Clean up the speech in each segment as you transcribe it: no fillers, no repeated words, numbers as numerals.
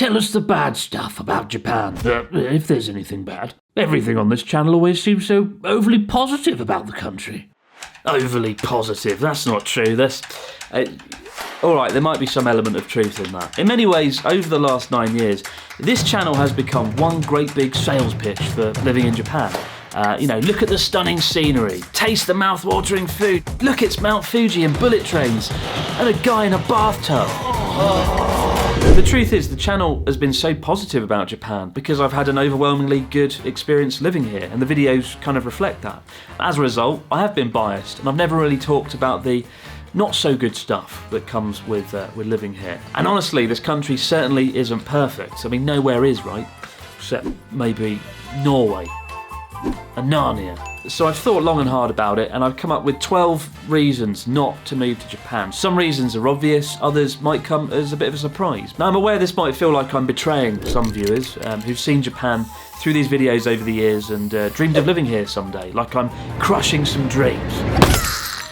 Tell us the bad stuff about Japan, if there's anything bad. Everything on this channel always seems so overly positive about the country. Overly positive, that's not true. Alright, there might be some element of truth in that. In many ways, over the last 9 years, this channel has become one great big sales pitch for living in Japan. Look at the stunning scenery, taste the mouth-watering food, look, it's Mount Fuji and bullet trains, and a guy in a bathtub. The truth is, the channel has been so positive about Japan because I've had an overwhelmingly good experience living here, and the videos kind of reflect that. As a result, I have been biased, and I've never really talked about the not so good stuff that comes with living here. And honestly, this country certainly isn't perfect. I mean, nowhere is, right? Except maybe Norway and Narnia. So I've thought long and hard about it, and I've come up with 12 reasons not to move to Japan. Some reasons are obvious, others might come as a bit of a surprise. Now, I'm aware this might feel like I'm betraying some viewers who've seen Japan through these videos over the years and dreamed of living here someday, like I'm crushing some dreams.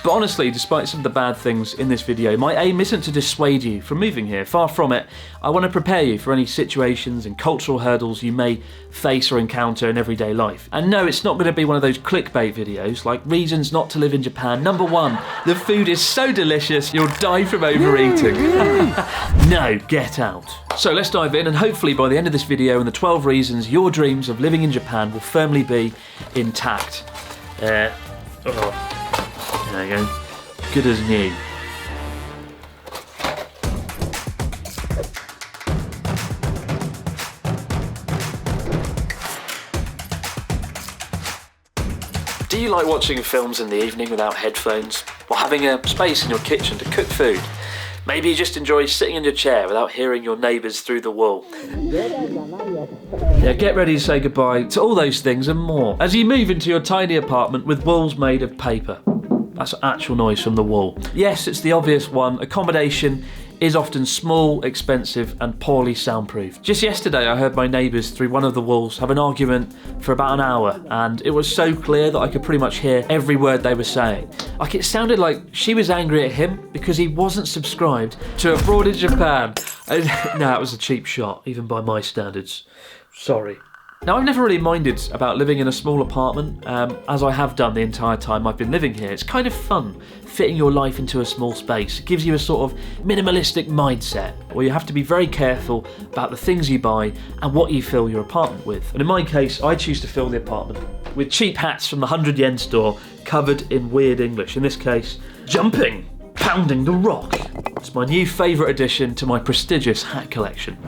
But honestly, despite some of the bad things in this video, my aim isn't to dissuade you from moving here. Far from it. I want to prepare you for any situations and cultural hurdles you may face or encounter in everyday life. And no, it's not going to be one of those clickbait videos like reasons not to live in Japan. Number 1, the food is so delicious you'll die from overeating. No, get out. So let's dive in, and hopefully by the end of this video and the 12 reasons, your dreams of living in Japan will firmly be intact. There you go. Good as new. Do you like watching films in the evening without headphones? Or having a space in your kitchen to cook food? Maybe you just enjoy sitting in your chair without hearing your neighbours through the wall. Yeah, get ready to say goodbye to all those things and more as you move into your tiny apartment with walls made of paper. That's actual noise from the wall. Yes, it's the obvious one. Accommodation is often small, expensive and poorly soundproofed. Just yesterday I heard my neighbours through one of the walls have an argument for about an hour, and it was so clear that I could pretty much hear every word they were saying. Like, it sounded like she was angry at him because he wasn't subscribed to Abroad in Japan. No, it was a cheap shot, even by my standards. Sorry. Now, I've never really minded about living in a small apartment, as I have done the entire time I've been living here. It's kind of fun fitting your life into a small space. It gives you a sort of minimalistic mindset where you have to be very careful about the things you buy and what you fill your apartment with. And in my case, I choose to fill the apartment with cheap hats from the 100 yen store covered in weird English. In this case, jumping, pounding the rock. It's my new favourite addition to my prestigious hat collection.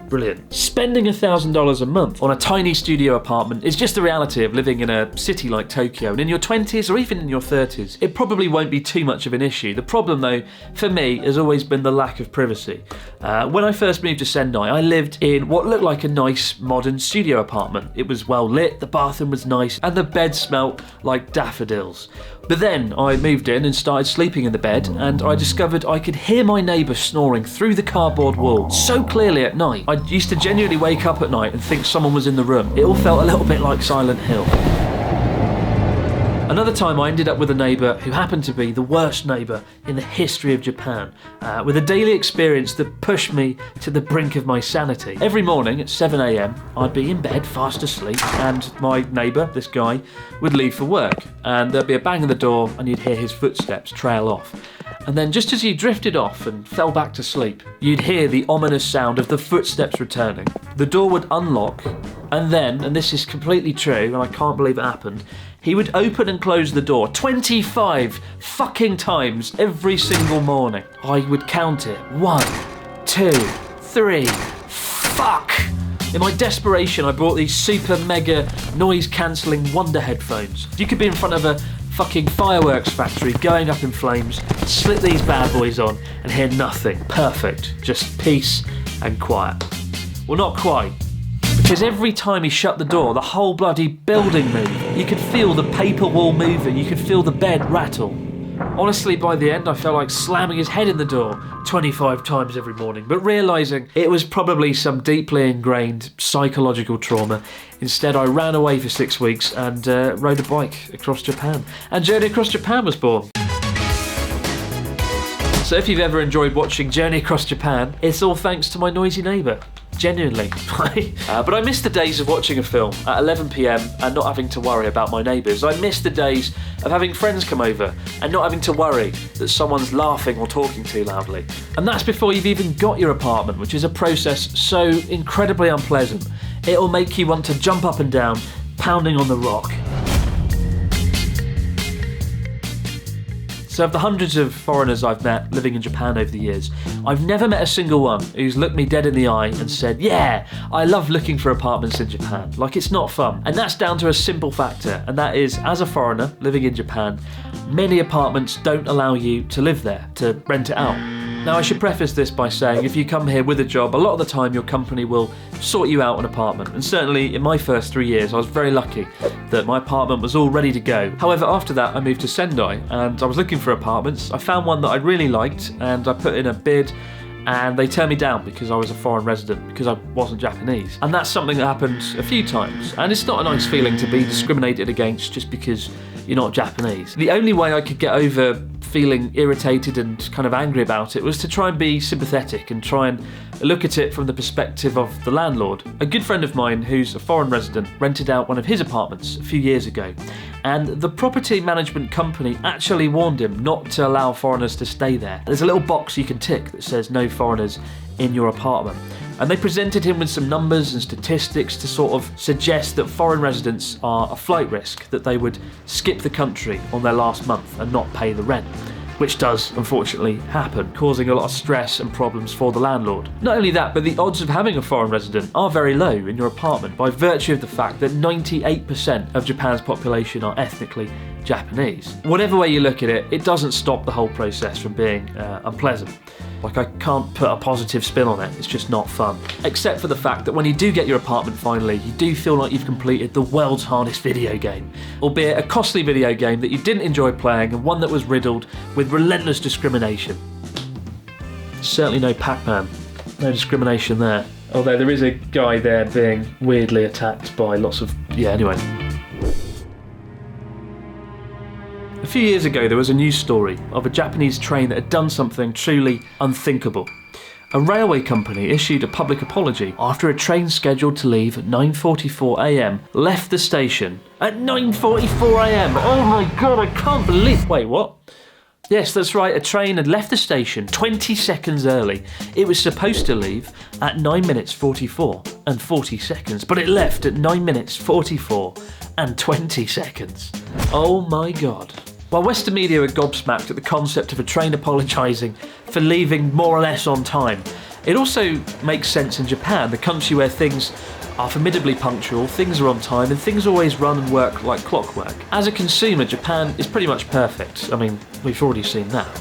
Brilliant. Spending $1,000 a month on a tiny studio apartment is just the reality of living in a city like Tokyo, and in your 20s or even in your 30s, it probably won't be too much of an issue. The problem though, for me, has always been the lack of privacy. When I first moved to Sendai, I lived in what looked like a nice modern studio apartment. It was well lit, the bathroom was nice, and the bed smelt like daffodils. But then I moved in and started sleeping in the bed, and I discovered I could hear my neighbour snoring through the cardboard wall so clearly at night. I used to genuinely wake up at night and think someone was in the room. It all felt a little bit like Silent Hill. Another time I ended up with a neighbour who happened to be the worst neighbour in the history of Japan, with a daily experience that pushed me to the brink of my sanity. Every morning at 7 AM, I'd be in bed, fast asleep, and my neighbour, this guy, would leave for work, and there'd be a bang on the door and you'd hear his footsteps trail off. And then just as he drifted off and fell back to sleep, you'd hear the ominous sound of the footsteps returning. The door would unlock, and then, and this is completely true, and I can't believe it happened, he would open and close the door 25 fucking times every single morning. I would count it. 1, 2, 3, fuck! In my desperation, I bought these super mega noise-cancelling Wonder headphones. You could be in front of a fucking fireworks factory going up in flames, slip these bad boys on and hear nothing. Perfect. Just peace and quiet. Well, not quite. Because every time he shut the door, the whole bloody building moved. You could feel the paper wall moving, you could feel the bed rattle. Honestly, by the end, I felt like slamming his head in the door 25 times every morning, but realising it was probably some deeply ingrained psychological trauma. Instead, I ran away for 6 weeks and rode a bike across Japan. And Journey Across Japan was born. So if you've ever enjoyed watching Journey Across Japan, it's all thanks to my noisy neighbour. Genuinely. But I miss the days of watching a film at 11 p.m. and not having to worry about my neighbours. I miss the days of having friends come over and not having to worry that someone's laughing or talking too loudly. And that's before you've even got your apartment, which is a process so incredibly unpleasant. It'll make you want to jump up and down, pounding on the rock. So of the hundreds of foreigners I've met living in Japan over the years, I've never met a single one who's looked me dead in the eye and said, yeah, I love looking for apartments in Japan. Like, it's not fun. And that's down to a simple factor, and that is, as a foreigner living in Japan, many apartments don't allow you to live there, to rent it out. Now, I should preface this by saying if you come here with a job, a lot of the time your company will sort you out an apartment. And certainly in my first 3 years, I was very lucky that my apartment was all ready to go. However, after that, I moved to Sendai and I was looking for apartments. I found one that I really liked and I put in a bid, and they turned me down because I was a foreign resident, because I wasn't Japanese. And that's something that happened a few times. And it's not a nice feeling to be discriminated against just because you're not Japanese. The only way I could get over feeling irritated and kind of angry about it was to try and be sympathetic and try and look at it from the perspective of the landlord. A good friend of mine who's a foreign resident rented out one of his apartments a few years ago, and the property management company actually warned him not to allow foreigners to stay there. There's a little box you can tick that says no foreigners in your apartment. And they presented him with some numbers and statistics to sort of suggest that foreign residents are a flight risk, that they would skip the country on their last month and not pay the rent, which does unfortunately happen, causing a lot of stress and problems for the landlord. Not only that, but the odds of having a foreign resident are very low in your apartment by virtue of the fact that 98% of Japan's population are ethnically Japanese. Whatever way you look at it, it doesn't stop the whole process from being unpleasant. Like, I can't put a positive spin on it, it's just not fun. Except for the fact that when you do get your apartment finally, you do feel like you've completed the world's hardest video game. Albeit a costly video game that you didn't enjoy playing and one that was riddled with relentless discrimination. Certainly no Pac-Man, no discrimination there. Although there is a guy there being weirdly attacked by lots of... yeah, anyway. A few years ago, there was a news story of a Japanese train that had done something truly unthinkable. A railway company issued a public apology after a train scheduled to leave at 9:44 a.m. left the station at 9:44 a.m. Oh my god, I can't believe... Wait, what? Yes, that's right, a train had left the station 20 seconds early. It was supposed to leave at 9 minutes 44 and 40 seconds, but it left at 9 minutes 44 and 20 seconds. Oh my god. While Western media are gobsmacked at the concept of a train apologising for leaving more or less on time, it also makes sense in Japan, the country where things are formidably punctual, things are on time, and things always run and work like clockwork. As a consumer, Japan is pretty much perfect. I mean, we've already seen that.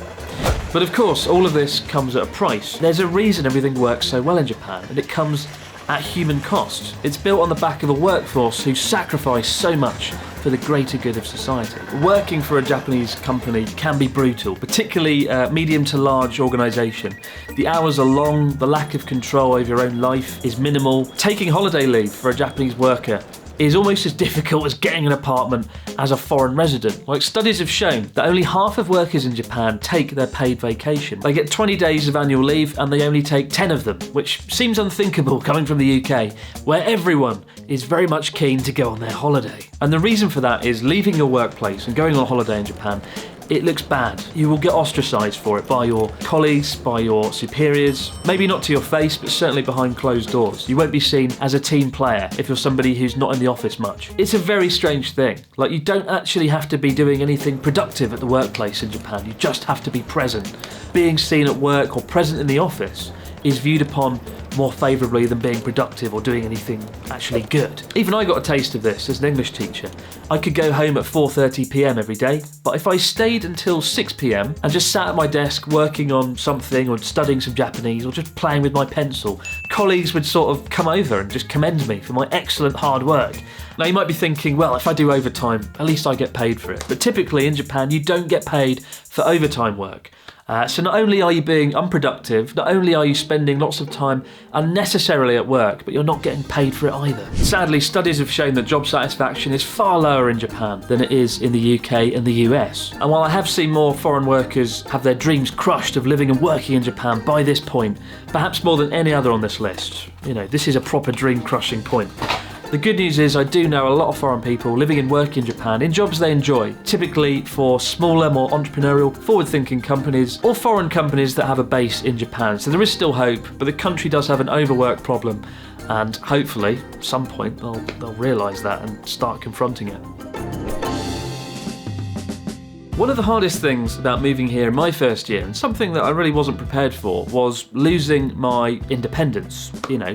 But of course, all of this comes at a price. There's a reason everything works so well in Japan, and it comes at human cost. It's built on the back of a workforce who sacrifice so much for the greater good of society. Working for a Japanese company can be brutal, particularly a medium to large organisation. The hours are long, the lack of control over your own life is minimal. Taking holiday leave for a Japanese worker is almost as difficult as getting an apartment as a foreign resident. Like, studies have shown that only half of workers in Japan take their paid vacation. They get 20 days of annual leave and they only take 10 of them, which seems unthinkable coming from the UK, where everyone is very much keen to go on their holiday. And the reason for that is leaving your workplace and going on holiday in Japan, it looks bad. You will get ostracised for it by your colleagues, by your superiors, maybe not to your face, but certainly behind closed doors. You won't be seen as a team player if you're somebody who's not in the office much. It's a very strange thing. Like, you don't actually have to be doing anything productive at the workplace in Japan. You just have to be present. Being seen at work or present in the office is viewed upon more favourably than being productive or doing anything actually good. Even I got a taste of this as an English teacher. I could go home at 4:30 p.m. every day, but if I stayed until 6 p.m. and just sat at my desk working on something or studying some Japanese or just playing with my pencil, colleagues would sort of come over and just commend me for my excellent hard work. Now, you might be thinking, well, if I do overtime, at least I get paid for it. But typically in Japan, you don't get paid for overtime work. So not only are you being unproductive, not only are you spending lots of time unnecessarily at work, but you're not getting paid for it either. Sadly, studies have shown that job satisfaction is far lower in Japan than it is in the UK and the US. And while I have seen more foreign workers have their dreams crushed of living and working in Japan by this point, perhaps more than any other on this list, this is a proper dream-crushing point. The good news is I do know a lot of foreign people living and working in Japan in jobs they enjoy, typically for smaller, more entrepreneurial, forward-thinking companies or foreign companies that have a base in Japan. So there is still hope, but the country does have an overwork problem, and hopefully, at some point, they'll realise that and start confronting it. One of the hardest things about moving here in my first year, and something that I really wasn't prepared for, was losing my independence.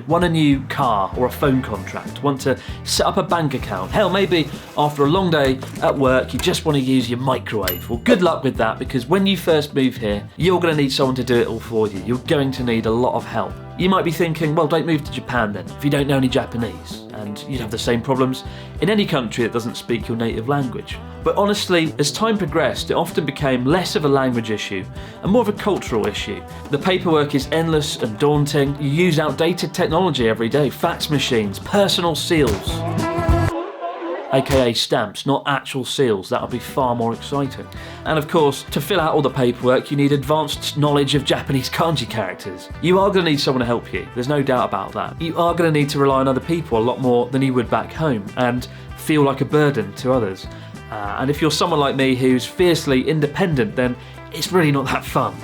Want a new car or a phone contract, want to set up a bank account. Hell, maybe after a long day at work, you just want to use your microwave. Well, good luck with that, because when you first move here, you're going to need someone to do it all for you. You're going to need a lot of help. You might be thinking, well, don't move to Japan then, if you don't know any Japanese. And you'd have the same problems in any country that doesn't speak your native language. But honestly, as time progressed, it often became less of a language issue and more of a cultural issue. The paperwork is endless and daunting. You use outdated technology every day, fax machines, personal seals, aka stamps, not actual seals. That would be far more exciting. And of course, to fill out all the paperwork, you need advanced knowledge of Japanese kanji characters. You are going to need someone to help you, there's no doubt about that. You are going to need to rely on other people a lot more than you would back home and feel like a burden to others. And if you're someone like me who's fiercely independent, then it's really not that fun.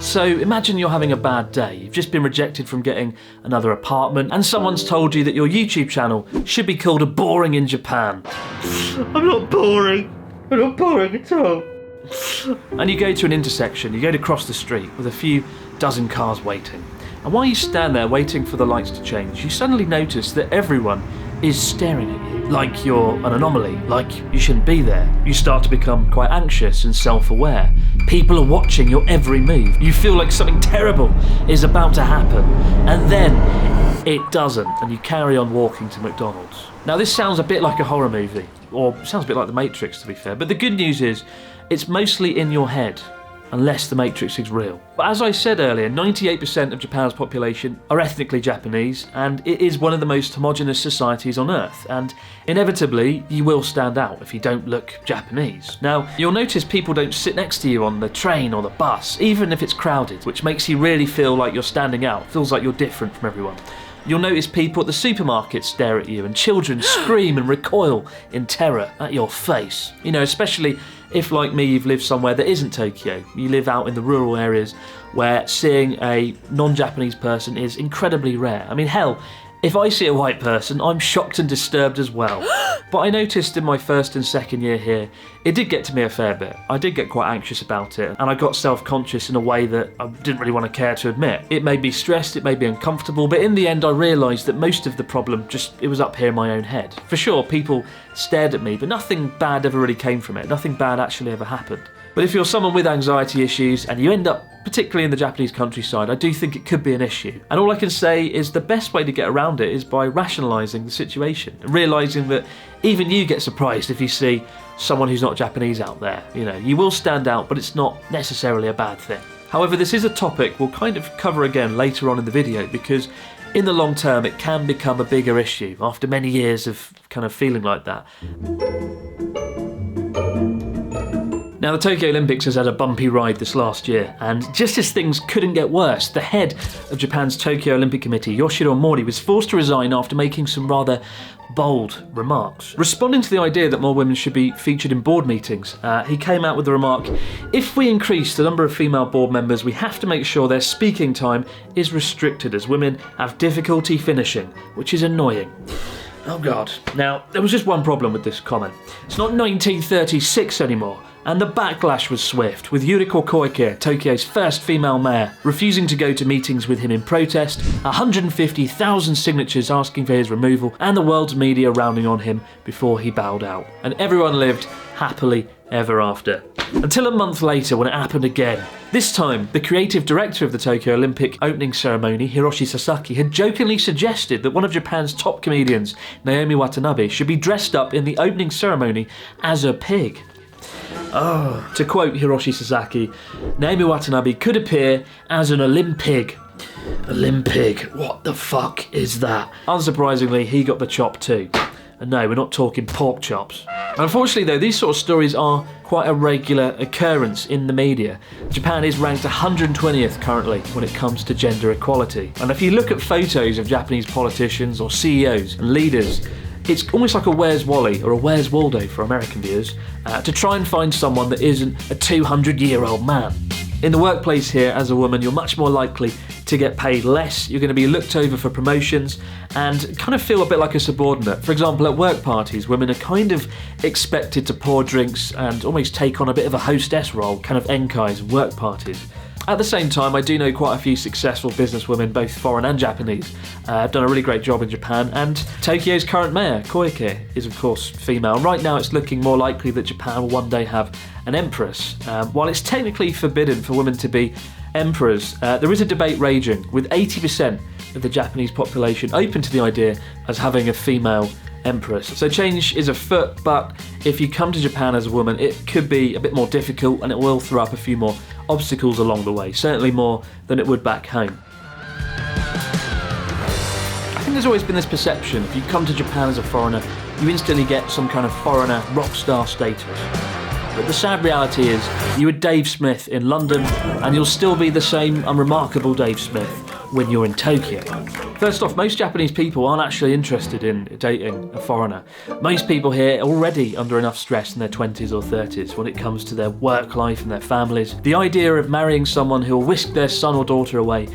So imagine you're having a bad day. You've just been rejected from getting another apartment, and someone's told you that your YouTube channel should be called A Boring in Japan. I'm not boring. I'm not boring at all. And you go to an intersection, you go to cross the street with a few dozen cars waiting. And while you stand there waiting for the lights to change, you suddenly notice that everyone is staring at you, like you're an anomaly, like you shouldn't be there. You start to become quite anxious and self-aware. People are watching your every move. You feel like something terrible is about to happen, and then it doesn't, and you carry on walking to McDonald's. Now this sounds a bit like a horror movie, or sounds a bit like The Matrix to be fair, but the good news is it's mostly in your head, unless the Matrix is real. But as I said earlier, 98% of Japan's population are ethnically Japanese, and it is one of the most homogenous societies on Earth, and inevitably you will stand out if you don't look Japanese. Now, you'll notice people don't sit next to you on the train or the bus, even if it's crowded, which makes you really feel like you're standing out, feels like you're different from everyone. You'll notice people at the supermarket stare at you, and children scream and recoil in terror at your face. Especially if, like me, you've lived somewhere that isn't Tokyo. You live out in the rural areas where seeing a non-Japanese person is incredibly rare. I mean, hell, if I see a white person, I'm shocked and disturbed as well. But I noticed in my first and second year here, it did get to me a fair bit. I did get quite anxious about it, and I got self-conscious in a way that I didn't really want to care to admit. It made me stressed, it made me uncomfortable, but in the end I realised that most of the problem it was up here in my own head. For sure, people stared at me, but nothing bad ever really came from it. Nothing bad actually ever happened. But if you're someone with anxiety issues and you end up, particularly in the Japanese countryside, I do think it could be an issue. And all I can say is the best way to get around it is by rationalising the situation and realising that even you get surprised if you see someone who's not Japanese out there. You will stand out, but it's not necessarily a bad thing. However, this is a topic we'll kind of cover again later on in the video, because in the long term it can become a bigger issue after many years of kind of feeling like that. Now, the Tokyo Olympics has had a bumpy ride this last year, and just as things couldn't get worse, the head of Japan's Tokyo Olympic Committee, Yoshiro Mori, was forced to resign after making some rather bold remarks. Responding to the idea that more women should be featured in board meetings, he came out with the remark, "If we increase the number of female board members, we have to make sure their speaking time is restricted, as women have difficulty finishing, which is annoying." Oh God. Now, there was just one problem with this comment. It's not 1936 anymore. And the backlash was swift, with Yuriko Koike, Tokyo's first female mayor, refusing to go to meetings with him in protest, 150,000 signatures asking for his removal, and the world's media rounding on him before he bowed out. And everyone lived happily ever after. Until a month later, when it happened again. This time, the creative director of the Tokyo Olympic opening ceremony, Hiroshi Sasaki, had jokingly suggested that one of Japan's top comedians, Naomi Watanabe, should be dressed up in the opening ceremony as a pig. To quote Hiroshi Sasaki, Naomi Watanabe could appear as an Olympic. Olympic, what the fuck is that? Unsurprisingly, he got the chop too. And no, we're not talking pork chops. Unfortunately though, these sort of stories are quite a regular occurrence in the media. Japan is ranked 120th currently when it comes to gender equality. And if you look at photos of Japanese politicians or CEOs and leaders, it's almost like a Where's Wally or a Where's Waldo for American viewers, to try and find someone that isn't a 200-year-old man. In the workplace here, as a woman, you're much more likely to get paid less, you're going to be looked over for promotions, and kind of feel a bit like a subordinate. For example, at work parties, women are kind of expected to pour drinks and almost take on a bit of a hostess role, kind of Enquiries and work parties. At the same time, I do know quite a few successful businesswomen, both foreign and Japanese. Have done a really great job in Japan, and Tokyo's current mayor, Koike, is of course female. Right now it's looking more likely that Japan will one day have an empress. While it's technically forbidden for women to be emperors, there is a debate raging, with 80% of the Japanese population open to the idea as having a female empress. So change is afoot, but if you come to Japan as a woman, it could be a bit more difficult, and it will throw up a few more obstacles along the way, certainly more than it would back home. I think there's always been this perception, if you come to Japan as a foreigner, you instantly get some kind of foreigner rock star status. But the sad reality is, you are Dave Smith in London, and you'll still be the same unremarkable Dave Smith when you're in Tokyo. First off, most Japanese people aren't actually interested in dating a foreigner. Most people here are already under enough stress in their 20s or 30s when it comes to their work life and their families. The idea of marrying someone who will whisk their son or daughter away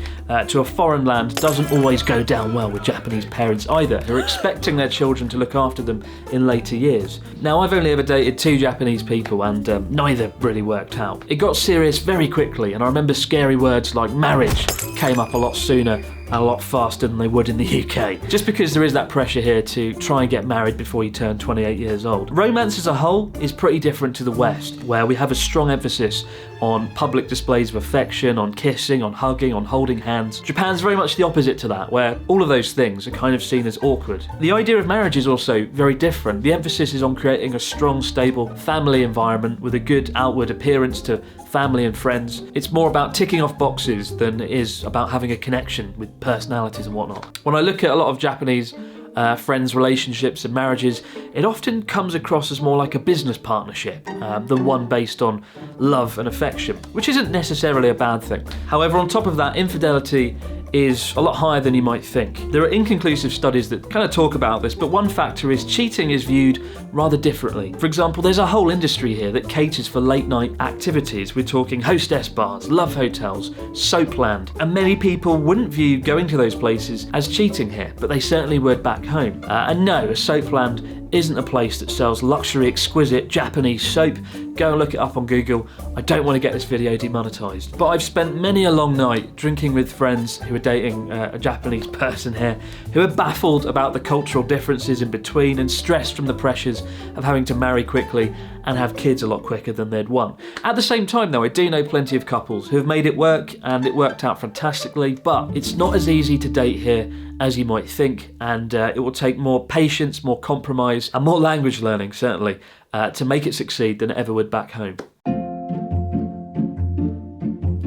to a foreign land doesn't always go down well with Japanese parents either, who are expecting their children to look after them in later years. Now, I've only ever dated 2 Japanese people, and neither really worked out. It got serious very quickly, and I remember scary words like marriage came up a lot sooner and a lot faster than they would in the UK. Just because there is that pressure here to try and get married before you turn 28 years old. Romance as a whole is pretty different to the West, where we have a strong emphasis on public displays of affection, on kissing, on hugging, on holding hands. Japan's very much the opposite to that, where all of those things are kind of seen as awkward. The idea of marriage is also very different. The emphasis is on creating a strong, stable family environment with a good outward appearance to family and friends. It's more about ticking off boxes than it is about having a connection with personalities and whatnot. When I look at a lot of Japanese friends' relationships and marriages, it often comes across as more like a business partnership than one based on love and affection, which isn't necessarily a bad thing. However, on top of that, infidelity is a lot higher than you might think. There are inconclusive studies that kind of talk about this, but one factor is cheating is viewed rather differently. For example, there's a whole industry here that caters for late night activities. We're talking hostess bars, love hotels, soapland, and many people wouldn't view going to those places as cheating here, but they certainly would back home. And no, a soapland isn't a place that sells luxury, exquisite Japanese soap. Go and look it up on Google. I don't want to get this video demonetized. But I've spent many a long night drinking with friends who are dating a Japanese person here, who are baffled about the cultural differences in between and stressed from the pressures of having to marry quickly and have kids a lot quicker than they'd want. At the same time though, I do know plenty of couples who have made it work, and it worked out fantastically, but it's not as easy to date here as you might think, and it will take more patience, more compromise, and more language learning, certainly, to make it succeed than it ever would back home.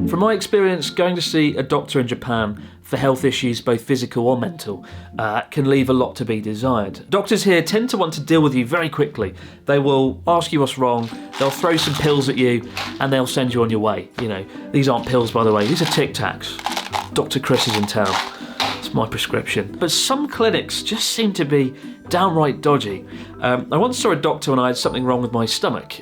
From my experience, going to see a doctor in Japan for health issues, both physical or mental, can leave a lot to be desired. Doctors here tend to want to deal with you very quickly. They will ask you what's wrong, they'll throw some pills at you, and they'll send you on your way. You know, these aren't pills, by the way, these are Tic Tacs. Dr. Chris is in town. It's my prescription. But some clinics just seem to be downright dodgy. I once saw a doctor when I had something wrong with my stomach.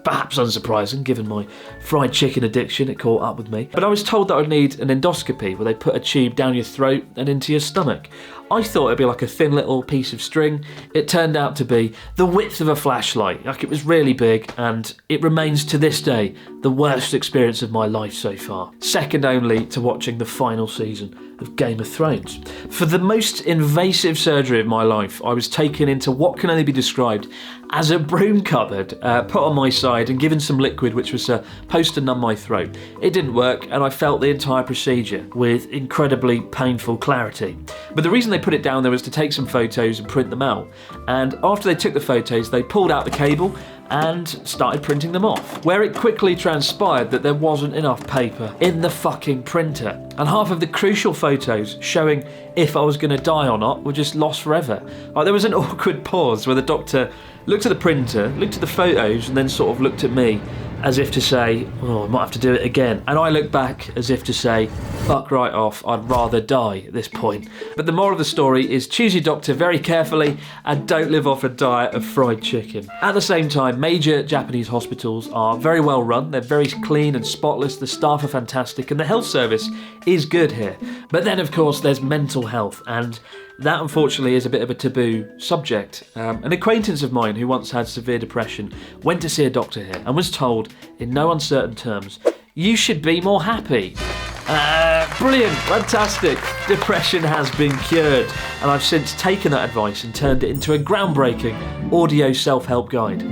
Perhaps unsurprising, given my fried chicken addiction, it caught up with me. But I was told that I'd need an endoscopy, where they put a tube down your throat and into your stomach. I thought it'd be like a thin little piece of string. It turned out to be the width of a flashlight. Like, it was really big, and it remains to this day the worst experience of my life so far. Second only to watching the final season of Game of Thrones. For the most invasive surgery of my life, I was taken into what can only be described as a broom cupboard, put on my side and given some liquid which was supposed to numb my throat. It didn't work, and I felt the entire procedure with incredibly painful clarity. But the reason they put it down there was to take some photos and print them out. And after they took the photos, they pulled out the cable and started printing them off, where it quickly transpired that there wasn't enough paper in the fucking printer, and half of the crucial photos showing if I was going to die or not were just lost forever. Like, there was an awkward pause where the doctor looked at the printer, looked at the photos, and then sort of looked at me as if to say, oh, I might have to do it again. And I looked back as if to say, fuck right off, I'd rather die at this point. But the moral of the story is choose your doctor very carefully and don't live off a diet of fried chicken. At the same time, major Japanese hospitals are very well run, they're very clean and spotless, the staff are fantastic, and the health service is good here. But then, of course, there's mental health, and that unfortunately is a bit of a taboo subject. An acquaintance of mine who once had severe depression went to see a doctor here and was told in no uncertain terms, you should be more happy. Brilliant, fantastic. Depression has been cured, and I've since taken that advice and turned it into a groundbreaking audio self-help guide.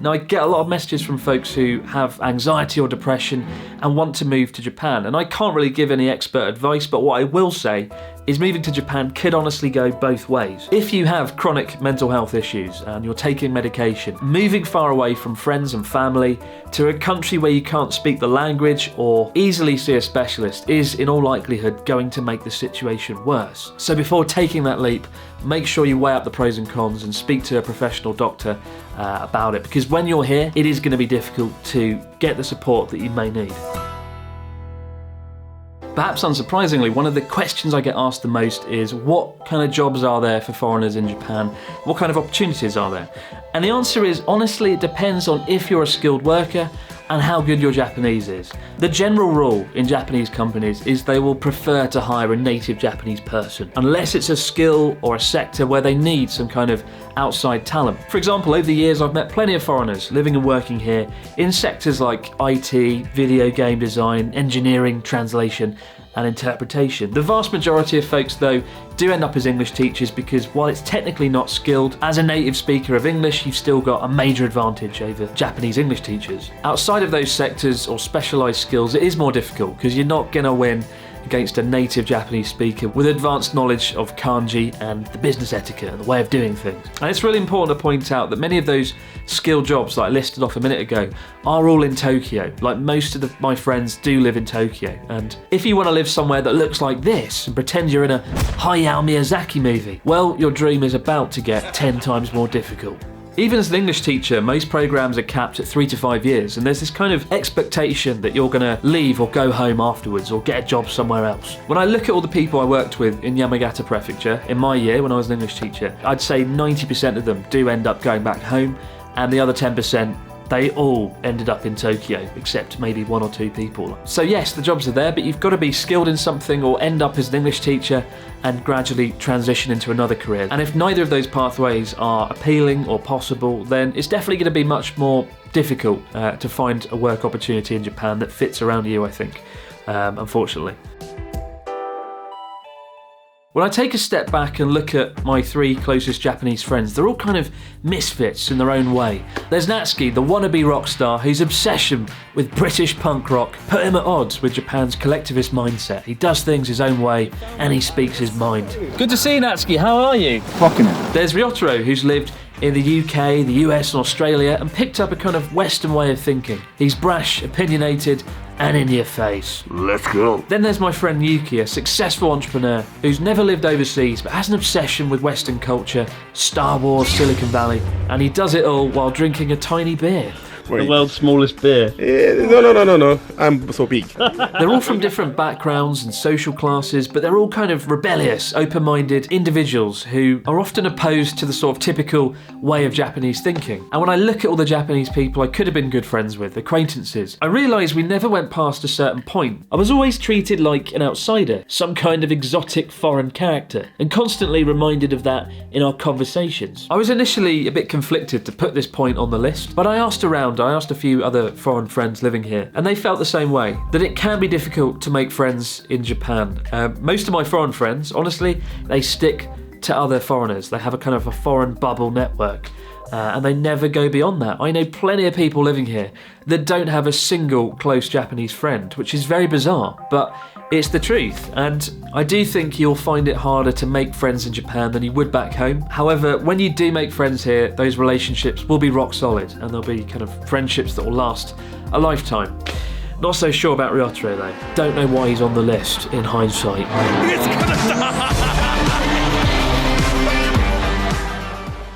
Now, I get a lot of messages from folks who have anxiety or depression and want to move to Japan, and I can't really give any expert advice, but what I will say is moving to Japan could honestly go both ways. If you have chronic mental health issues and you're taking medication, moving far away from friends and family to a country where you can't speak the language or easily see a specialist is in all likelihood going to make the situation worse. So before taking that leap, make sure you weigh up the pros and cons and speak to a professional doctor about it, because when you're here, it is going to be difficult to get the support that you may need. Perhaps unsurprisingly, one of the questions I get asked the most is what kind of jobs are there for foreigners in Japan? What kind of opportunities are there? And the answer is, honestly, it depends on if you're a skilled worker and how good your Japanese is. The general rule in Japanese companies is they will prefer to hire a native Japanese person, unless it's a skill or a sector where they need some kind of outside talent. For example, over the years I've met plenty of foreigners living and working here in sectors like IT, video game design, engineering, translation, and interpretation. The vast majority of folks, though, do end up as English teachers because while it's technically not skilled, as a native speaker of English, you've still got a major advantage over Japanese English teachers. Outside of those sectors or specialised skills, it is more difficult because you're not going to win against a native Japanese speaker with advanced knowledge of kanji and the business etiquette and the way of doing things. And it's really important to point out that many of those skilled jobs that I listed off a minute ago are all in Tokyo. Like, most of my friends do live in Tokyo. And if you want to live somewhere that looks like this and pretend you're in a Hayao Miyazaki movie, well, your dream is about to get 10 times more difficult. Even as an English teacher, most programs are capped at 3 to 5 years, and there's this kind of expectation that you're going to leave or go home afterwards or get a job somewhere else. When I look at all the people I worked with in Yamagata Prefecture in my year when I was an English teacher, I'd say 90% of them do end up going back home, and the other 10%, they all ended up in Tokyo, except maybe 1 or 2 people. So yes, the jobs are there, but you've got to be skilled in something or end up as an English teacher and gradually transition into another career. And if neither of those pathways are appealing or possible, then it's definitely going to be much more difficult to find a work opportunity in Japan that fits around you, I think, unfortunately. When I take a step back and look at my 3 closest Japanese friends, they're all kind of misfits in their own way. There's Natsuki, the wannabe rock star whose obsession with British punk rock put him at odds with Japan's collectivist mindset. He does things his own way and he speaks his mind. Good to see you, Natsuki. How are you? Rocking it. There's Ryotaro, who's lived in the UK, the US and Australia and picked up a kind of Western way of thinking. He's brash, opinionated and in your face. Let's go. Then there's my friend Yuki, a successful entrepreneur who's never lived overseas but has an obsession with Western culture, Star Wars, Silicon Valley, and he does it all while drinking a tiny beer. Wait. The world's smallest beer. No. I'm so big. They're all from different backgrounds and social classes, but they're all kind of rebellious, open-minded individuals who are often opposed to the sort of typical way of Japanese thinking. And when I look at all the Japanese people I could have been good friends with, acquaintances, I realise we never went past a certain point. I was always treated like an outsider, some kind of exotic foreign character, and constantly reminded of that in our conversations. I was initially a bit conflicted to put this point on the list, but I asked around. I asked a few other foreign friends living here, and they felt the same way, that it can be difficult to make friends in Japan. Most of my foreign friends, honestly, they stick to other foreigners. They have a kind of a foreign bubble network. and they never go beyond that. I know plenty of people living here that don't have a single close Japanese friend, which is very bizarre, but it's the truth. And I do think you'll find it harder to make friends in Japan than you would back home. However, when you do make friends here, those relationships will be rock solid, and they'll be kind of friendships that will last a lifetime. Not so sure about Ryotaro though. Don't know why he's on the list in hindsight.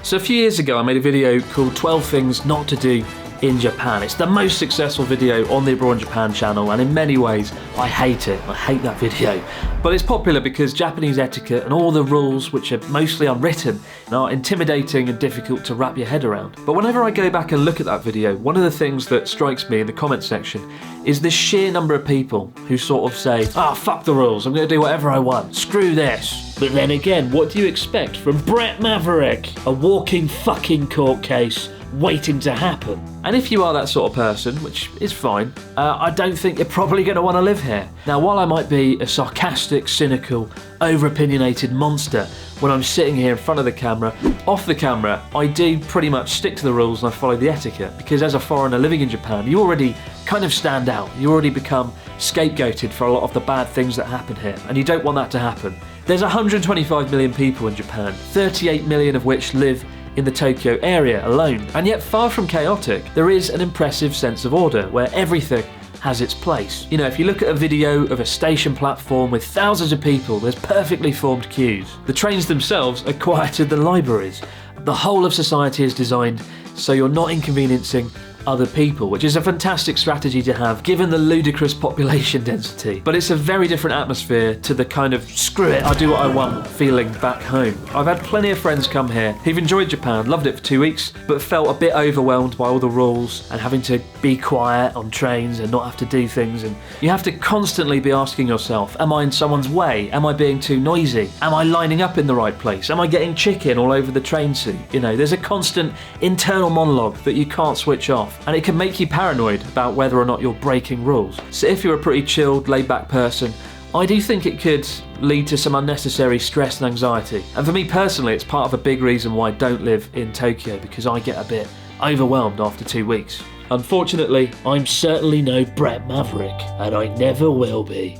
So a few years ago I made a video called 12 Things Not to Do in Japan. It's the most successful video on the Abroad in Japan channel, and in many ways I hate it. I hate that video. But it's popular because Japanese etiquette and all the rules, which are mostly unwritten, are intimidating and difficult to wrap your head around. But whenever I go back and look at that video, one of the things that strikes me in the comment section is the sheer number of people who sort of say, fuck the rules, I'm going to do whatever I want, screw this. But then again, what do you expect from Brett Maverick? A walking fucking court case waiting to happen. And if you are that sort of person, which is fine, I don't think you're probably going to want to live here. Now, while I might be a sarcastic, cynical, over-opinionated monster when I'm sitting here in front of the camera, off the camera, I do pretty much stick to the rules and I follow the etiquette, because as a foreigner living in Japan, you already kind of stand out. You already become scapegoated for a lot of the bad things that happen here, and you don't want that to happen. There's 125 million people in Japan, 38 million of which live in the Tokyo area alone. And yet, far from chaotic, there is an impressive sense of order where everything has its place. You know, if you look at a video of a station platform with thousands of people, there's perfectly formed queues. The trains themselves are quieter than libraries. The whole of society is designed so you're not inconveniencing other people, which is a fantastic strategy to have given the ludicrous population density. But it's a very different atmosphere to the kind of screw it, I'll do what I want feeling back home. I've had plenty of friends come here who've enjoyed Japan, loved it for 2 weeks, but felt a bit overwhelmed by all the rules and having to be quiet on trains and not have to do things. And you have to constantly be asking yourself, am I in someone's way? Am I being too noisy? Am I lining up in the right place? Am I getting chicken all over the train seat? You know, there's a constant internal monologue that you can't switch off. And it can make you paranoid about whether or not you're breaking rules. So if you're a pretty chilled, laid-back person, I do think it could lead to some unnecessary stress and anxiety. And for me personally, it's part of a big reason why I don't live in Tokyo, because I get a bit overwhelmed after 2 weeks. Unfortunately, I'm certainly no Brett Maverick, and I never will be.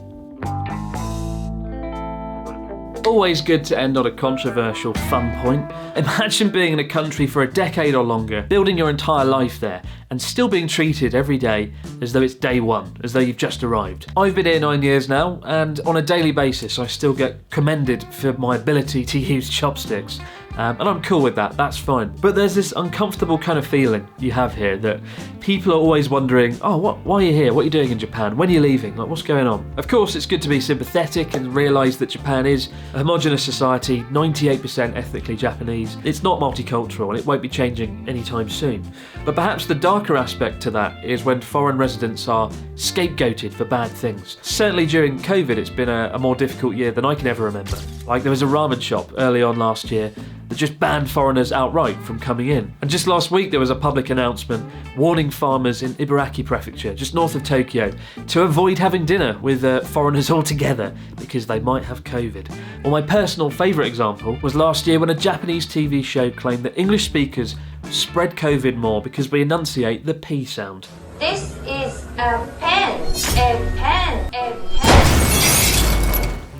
Always good to end on a controversial, fun point. Imagine being in a country for a decade or longer, building your entire life there, and still being treated every day as though it's day one, as though you've just arrived. I've been here 9 years now, and on a daily basis I still get commended for my ability to use chopsticks. And I'm cool with that, that's fine. But there's this uncomfortable kind of feeling you have here that people are always wondering, why are you here? What are you doing in Japan? When are you leaving? Like, what's going on? Of course, it's good to be sympathetic and realise that Japan is a homogenous society, 98% ethnically Japanese. It's not multicultural and it won't be changing anytime soon. But perhaps the darker aspect to that is when foreign residents are scapegoated for bad things. Certainly during COVID, it's been a more difficult year than I can ever remember. Like, there was a ramen shop early on last year that just banned foreigners outright from coming in. And just last week there was a public announcement warning farmers in Ibaraki Prefecture, just north of Tokyo, to avoid having dinner with foreigners altogether because they might have COVID. Well, my personal favourite example was last year when a Japanese TV show claimed that English speakers spread COVID more because we enunciate the P sound. This is a pen, a pen, a pen.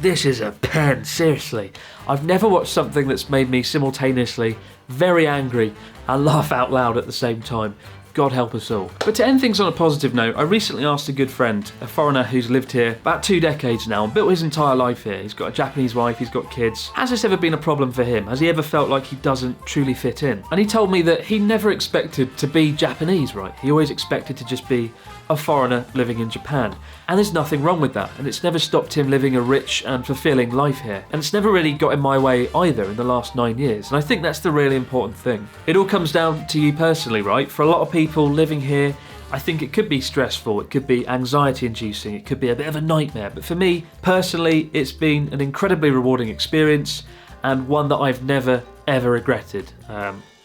This is a pen, seriously. I've never watched something that's made me simultaneously very angry and laugh out loud at the same time. God help us all. But to end things on a positive note, I recently asked a good friend, a foreigner who's lived here about 2 decades now and built his entire life here. He's got a Japanese wife, he's got kids. Has this ever been a problem for him? Has he ever felt like he doesn't truly fit in? And he told me that he never expected to be Japanese, right? He always expected to just be a foreigner living in Japan. And there's nothing wrong with that. And it's never stopped him living a rich and fulfilling life here. And it's never really got in my way either in the last 9 years. And I think that's the really important thing. It all comes down to you personally, right? For a lot of people living here, I think it could be stressful, it could be anxiety inducing, it could be a bit of a nightmare. But for me, personally, it's been an incredibly rewarding experience and one that I've never, ever regretted.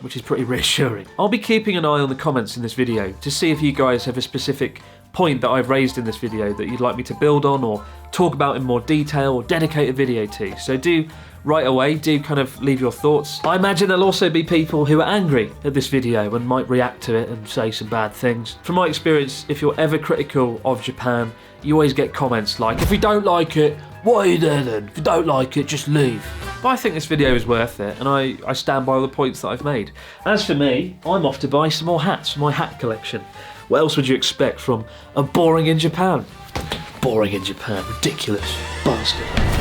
Which is pretty reassuring. I'll be keeping an eye on the comments in this video to see if you guys have a specific point that I've raised in this video that you'd like me to build on or talk about in more detail or dedicate a video to. So do right away, do kind of leave your thoughts. I imagine there'll also be people who are angry at this video and might react to it and say some bad things. From my experience, if you're ever critical of Japan, you always get comments like, if you don't like it, why are you there then? If you don't like it, just leave. But I think this video is worth it, and I stand by all the points that I've made. As for me, I'm off to buy some more hats for my hat collection. What else would you expect from a boring in Japan? Boring in Japan, ridiculous bastard.